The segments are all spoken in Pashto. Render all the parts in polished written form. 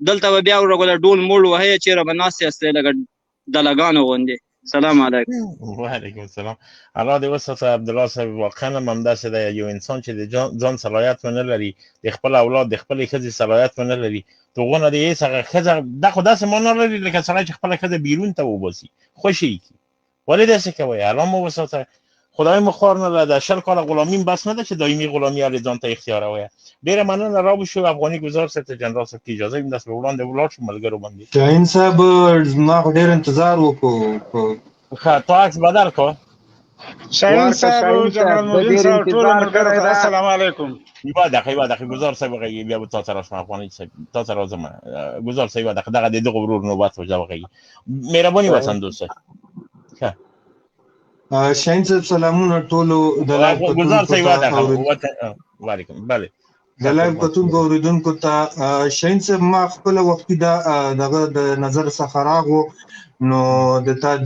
دلته به بیا ورغله ډول موړ وهي چیرې به ناست یاستئ لکه دلګانو غوندې. سلام علیکم. وعلیکم السلام. الله دې وساته عبدالله صاحب. واقعا هم همداسې ده، یو انسان چې د ځان صلاحیت ونه لري، د خپل اولاد د خپلې ښځې صلاحیت ونه لري، دغونه د هېڅ هغه ښځه دا خو داسې معنا لري لکه سړی چې خپله ښځه بیرون ته وباسي، خوشې یې کړي. ولې داسې کوئ؟ الله مو وساته، خدای مو خوار نه لده. 20 کاله غلامي بس نه ده چې دایمي غلامي هلې ځان ته اختیاروئ. ډېره مننه. را وشو افغاني ګزار صاحب ته جنرال صاحب کې اجازه وي داسې به وړاندې ولاړ شو ملګرو باندې. شاهین صاحب زما خو ډېر انتظار وکړو. ښه تا عکس بدل کړو. شاهین صاحب جنرال مبین صاحب ټول ملګرو ته السلام علیکم. یوه دقیقه ګزار صاحب وغږیږي بیا به تا ته راشم. افغاني صاحب تا ته راځم. ګزار صاحب یوه دقیقه دغه د دغه ورور نوبت وجه وغږیږي. مهرباني وطن دوست صاحب. ښه شاهین صاحب سلامونه ټولو د لایو ګزار صاحب یوه دقیقه. وعلیکم. بله د لایو کتونکو اورېدونکو ته شاهین صاحب ما خپله وختي دغه د نظر څخه راغو نو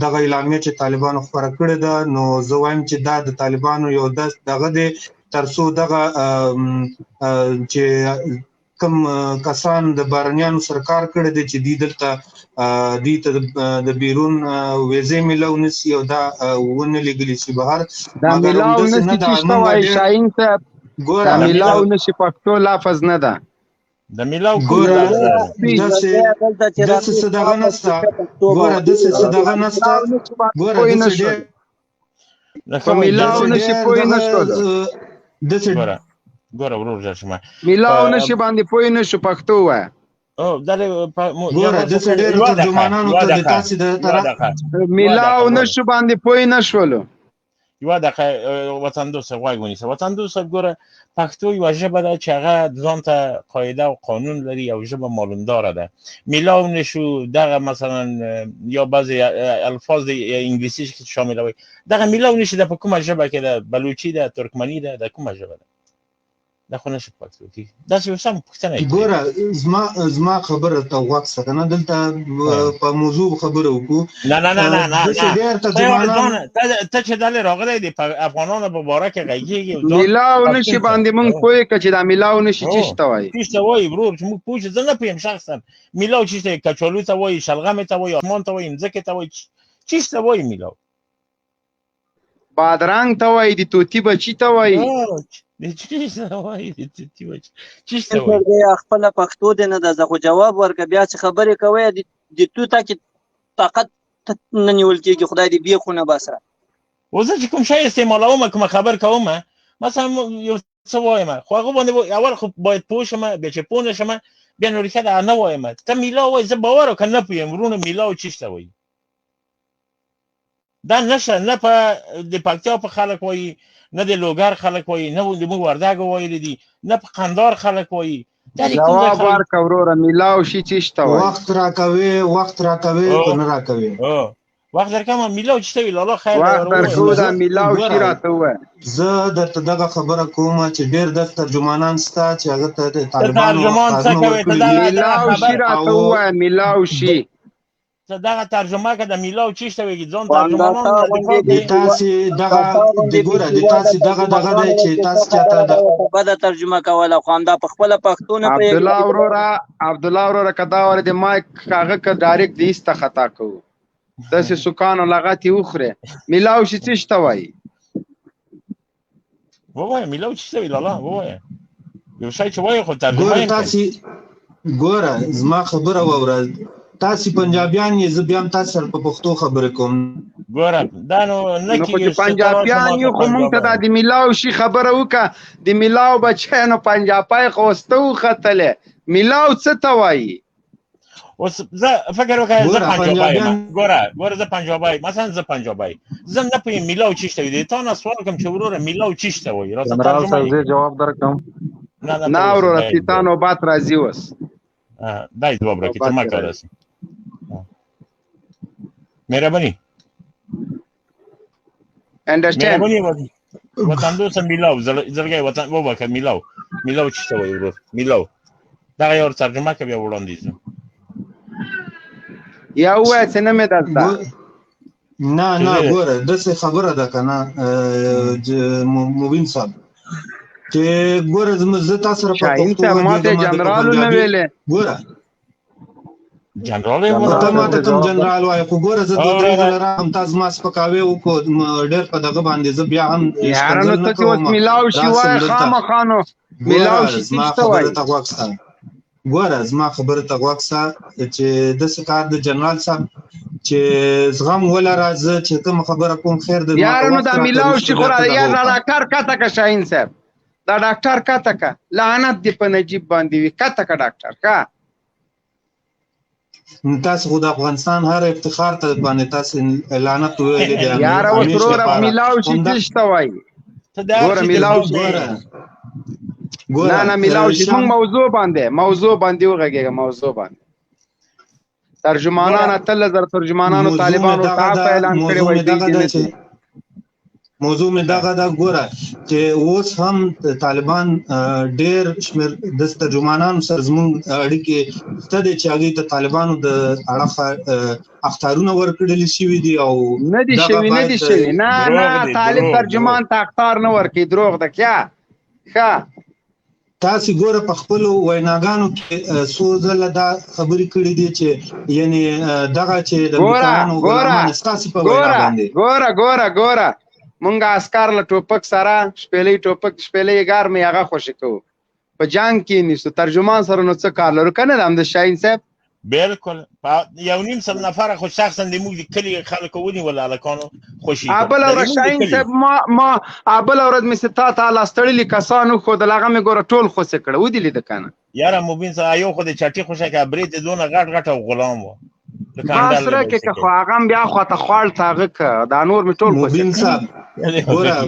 دغه اعلامیه چې طالبانو خپره کړې ده، نو زه وایم چې دا د طالبانو یو دغه دی تر څو دغه چې کوم کسان د بهرنیانو سره کار کړی دی چې دوی ته د بیرون ویزې میلاو نسي او دا ونه لیږلی شي بهر. دا میلاو نسي چې شته وایي شاهین صاحب، دا میلاو نسي پښتو لفظ نه ده. د میلاو ګوره داسې څه دغه نسته، ګوره داسې څه دغه نسته، ګوره داسې په میلاو نشي پوه نه شول. ګوره ورور جان شما میلاو نشي باندې پوه نه شو پښتو وایه. ګوره داسې ډېرو ترجمانانو ته د تاسې د طرف میلاو نشو باندې پوه نه شولو. یوه دقیقه وطن دوست غوږ ونیسه. وطن دوست ګوره پښتو یوه ژبه ده چې هغه ځان ته قاعده او قانون لري او ژبه معلومداره ده. میلاو نشو دغه مثلا یا بعضې الفاظ انګلیسي چې شاملوي دغه میلاو نشي ده په کومه ژبه کې ده؟ بلوچي ده، ترکمني ده، د کومه ژبه ده؟ دا خو نشي پښتو کې. داسې یو سم پوښتنه یې ګوره زما خبره ته غوږ شه که نه، دلته په موضوع خبره وکړو. ته چې دلې راغلی د افغانانو په باره کې غږېږي میلاو نشي باندې مونږ پوه که چې دا میلاو نشي څه شته وایي؟ څه شته وایي ورور چې موږ پوه شو. زه نه پوهیم شخصا میلاو څه شته. کچالو ته وایي، شلغمې ته وایي، اسمان ته وایي، مځکې ته وایي، څه شته وایي میلاو؟ بادرنګ ته وایي، د توتي بچي ته وایي. خپله پښتو دی نه ده. زه خو جواب ورکړه بیا چې خبرې کوئ د توته کې طاقت نه نیول کېږي. خدای دې بیخونه بسره. اوس زه چې کوم شی استعمالوم کومه خبر کوم مثلا یو څه وایم خو هغه باندې اول خو باید پوه شم، بیا چې پوه نه شم بیا نو ریښه ده نه وایم. ته میلاو وایي زه باور وکړه نه پوهیم وروڼه میلاو څه شته وایي. دا نشه نه په د پکتیا په خلک وایي، نه د لوګر خلک وایي، نه د موږ وردګو ویلي دي، نه په قندار خلک وایي. جواب ورکړه وروره میلاو شي څه شته وایي؟ وخت راکوې که نه راکوې؟ وخت درکوم. میلاو څه ته وایي؟ لالا خیر وخت درکوو دا میلاو شي راته ووایه. زه درته دغه خبره کوم چې ډېر داسې ترجمانان شته چې هغه ته د طالبانو میلاو شي راته ووایه. میلاو شي دغه ترجمه که د میلاو چی شته ویږي ځان ترجمانان تاسې دغه ګوره د تاسې دغه دی چې تاسې چاته بده ترجمه کوله خو همدا په خپله پښتو نه پوهېږي. عبدالله وروره که دا وره د مایک هغه که ډایرکټ د ایسته خطا کوو داسې سکانو لغت یې وخورې. میلاو شي څه شته وایي؟ ووایه میلاو چی شته وایي لالا ووایه یو شی چې وایي خو ترجمه یې ګوره زما خبره واوره. تاسې پنجابیان یې زه بیا هم تاسې سره په پښتو خبرې کوم. ګوره دا نو نه کېږي چې پنجابیان یو خو موږ ته دا د میلاو شي خبره وکړه. د میلاو بچی نو پنجابی خو اوسته وختلی. میلاو څه ته وایي؟ اوس زه فکر وکړم زه پنجابی یم. ګوره زه پنجابی مثلا زه پنجابی زه نه پوهېږم میلاو چی شته وایي. د تا نه سوال کوم چې وروره میلاو چی شته وایي؟ جنرال صاحب زه جواب درکړم. نه وروره ستا نوبت راځي اوس. دای جواب راکړي ته ما کار هسي. مهرباني understand وطن دوست میلاو زلګي وطن وبکه میلاو څه ته وایي ورور؟ میلاو دا یو ترجمه کوي وړاندې یا وای څه نه مې درته نه ګوره داسې خبره ده که نه مبین صاحب چې ګوره زه تاسو سره په پښتو ما ته جنرالو نه ویلې. ګوره جنرال یې ته وره ماته کوم جنرال وایي خو ګوره زه 2-3 ځله راغلم تا زما سپکاوی وکړو ډېر په دغه باندې زه بیا هم یاره نو ته چې اوس میلاو شي وایه خامخا نو میلاو شي زما څه ته خبره وایي ته غوږ شه ګوره زما خبره ته غوږ شه چې داسې کار د جنرال صاحب چې زغم ولره زه چې کوم خبره کوم خیر د یاره نو دا میلاو شي خو یا ډاکټر کته که شاهین صاحب دا ډاکټر کته که لعنت دې په نجیب باندې وي کته که ډاکټر که تاسو خو د افغانستان هر افتخار ته باندې تاسو لعنت ویلې دی یاره اوس وروره میلاو شي څه ته وایي ګوره میلاو شي نه میلاو شي موږ موضوع باندې وغږېږه موضوع باندې ترجمانان 8000 ترجمانانو طالبانو ته اعلان کړی وایي موضوع مې دغه دا ګوره چې اوس هم طالبان ډېر شمېر د ترجمانانو سره زموږ اړیکې شته دي چې هغوی ته طالبانو د اړخه اخطارونه ورکړل شوي دي او نه دي شوي نه طالب ترجمان ته اخطار نه ورکوي دروغ ده کیا ښه تاسو ګوره په خپلو ویناګانو کې څو ځله دا خبرې کړې دي چې یعنې دغه چې د امریکایانو غلامان ستاسو په وینا باندې ګوره مونږ عسکر له ټوپک سره شپېلې ګار مې هغه خوشې کوو په جنګ کې نیسو ترجمان سره نو څه کار لرو که نه د همد شاهین صاحب بالکل 1.5 نفره خو شخصا د موږ د کلي خلکو ونیول هلکانو خوشي بله ورځ شاهین صاحب ما بله ورځ مې تا ته لاستړلي کسان وښودل هغه مې ګوره ټول خوسې کړه ودې لیده که نه یاره مبین صاحب یو خو د چټي خوشه که برید یې دونه غټ او غلام و سره کې که خو هغه هم بیا خواته خوړ ته هغه که دا نور مې ټول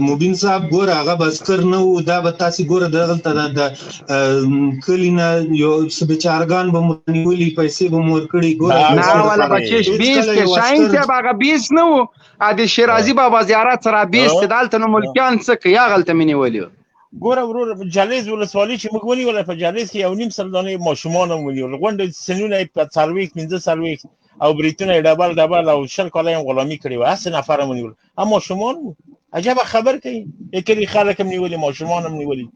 مبین صاحب ګوره هغه بسکر نه و دا به تاسې ګوره دغلته د کلي نه یو څه بیچارګان به مو نیولي پیسې به مو ورکړي ګوره نه والا بچیش 20 کې شاهین صاحب هغه 20 نه و د شیرازي بابا زیارت سره 20 دلته نو ملکیان څه کوي هغلته مې نیولي ګوره ورور جلیز ولسوالي چې موږ ونیوله په جلیز کې 1.5 سل دانې ماشومان هم ونیول غونډې سنونه یې په 4 او بریتونه یې ډبل او 10 کاله یې غلامي کړې وه 80 نفر هم ونیول هم ماشومان وو عجبه خبر کوي یکلي خلک هم نیولي ماشومان هم نیولي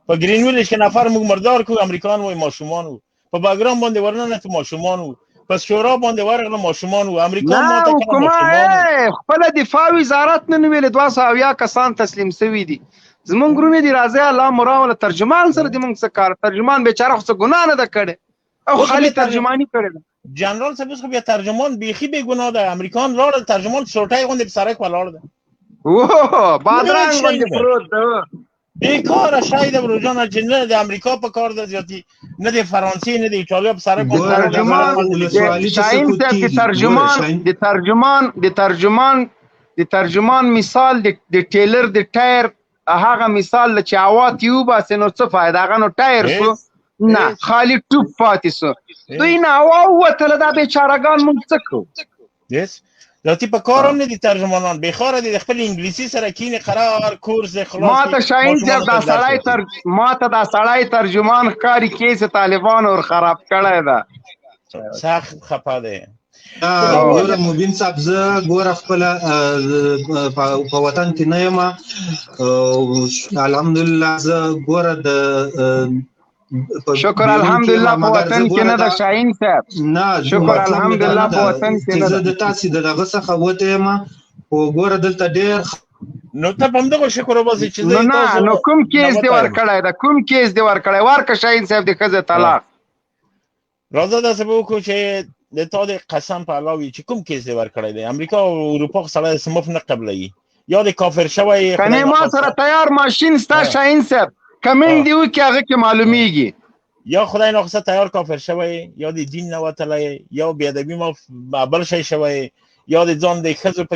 په ګرین ویلج کې نفر موږ مردار کړو امریکایان وایي ماشومان وو په باګرام باندې ورننه ماشومان وو په شورا باندې ورغله ماشومان وو امریکا ماته کړه ماشومان خپل دفاع وزارت نن ویل 200 کسان تسلیم شوي دي زمونږ ګرونه دي راځي الله مراوله ترجمان سره دې موږ څه کار ترجمان بیچاره خو څه ګناه نه ده کړې او خالي ترجمانی کړې ده جنرال صاحب خو بیا ترجمان بیخي بې ګناه ده امریکایان لاړل ترجمان شورټۍ غوندې په سړک ولاړ ده بادرنګ باندې پروت ده بیکاره شی ده بروجانه چې نه د امریکا په کار ده زیاتي نه د فرانسې نه د ایټالیا په سړک د ترجمان مثال د ټیلر د ټایر هغه مثال چې هوا تیو باسي نو څه فایده هغه نو ټایر شو نه خالی ټوپ پاتې شو دوی نه هوا ووتله دا بیچارهګان موږ څه کوو ذاتی په کار هم نه دي ترجمانان بېخاره دي د خپل انګلیسي سره کینې قرار کورس خلاص ماته شاهین صاحب ماته دا سړی ترجمان ښکاري کیسې طالبانو ور خراب کړی ده سخت خفه دی ګوره مبین صاحب زه ګوره خپله په وطن کې نه یم الحمدلله زه ګوره د شکر الحمدلله په وطن کې نه ده شاهین صاحب نه شکر الحمدلله په وطن کې نه ده د تاسې د دغه څخه وتی یم خو ګوره دلته ډېر نو ته په همدغه شکر وباسې چې نه نو کوم کیس دې ورکړی ده کوم کیس دې ورکړی ورکړه شاهین صاحب د ښځې طلاق راځه داسې به وکړو چې د تا د قسم په الله وي چې کوم کیس دې ورکړی دی امریکا او اروپا خو سړی سمف نه قبلوي یا د کافر شوی کنې ما سره تیار ماشین ستا شاهین صاحب کمنټ دی وکړي هغه کې معلومیږي یا خدای ناخواسته تیار کافر شوی یا د دین نه وتلی یا بېادبي ما بل شی شوی یا د ځان د ښځو په